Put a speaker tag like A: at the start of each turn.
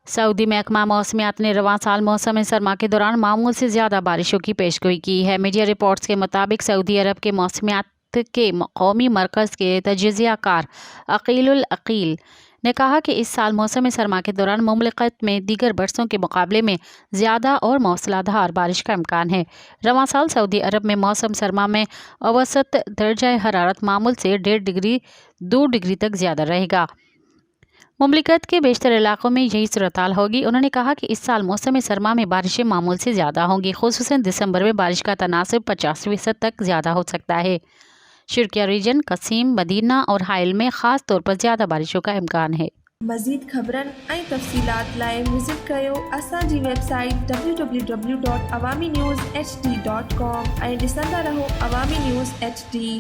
A: Saudi महकमा मौसमियात ने रवां साल मौसम सरमा के दौरान मामूल से ज़्यादा बारिशों की पेशगोई की है। मीडिया रिपोर्ट्स के मुताबिक सऊदी अरब के मौसमियात के कौमी मरकज़ के तजिज़िया कार अकीलुल अकील ने कहा कि इस साल मौसम सरमा के दौरान मुमलिकत में दीगर बरसों के मुकाबले में ज़्यादा और मौसलाधार बारिश का इम्कान है। रवां साल सऊदी अरब में मौसम सरमा में औसत दर्जा हरारत मामूल से 1.5 डिग्री 2 डिग्री तक ज़्यादा रहेगा। मुमलिकत के बेशतर इलाकों में यही सूरत-हाल होगी। उन्होंने कहा कि इस साल मौसम सरमा में बारिशें मामूल से ज़्यादा होंगी, खुसूसन दिसंबर में बारिश का तनासब 50% तक ज़्यादा हो सकता है। शिरकिया रीजन, कसीम, मदीना और हाइल में ख़ास तौर पर ज़्यादा बारिशों का इम्कान है।
B: मज़ीद ख़बरनि ऐं तफ़सीलात लाइ विज़िट कयो असांजी वेबसाइट www.awamiNewsHD.com ऐं ॾिसंदा रहो अवामी न्यूज़ HD।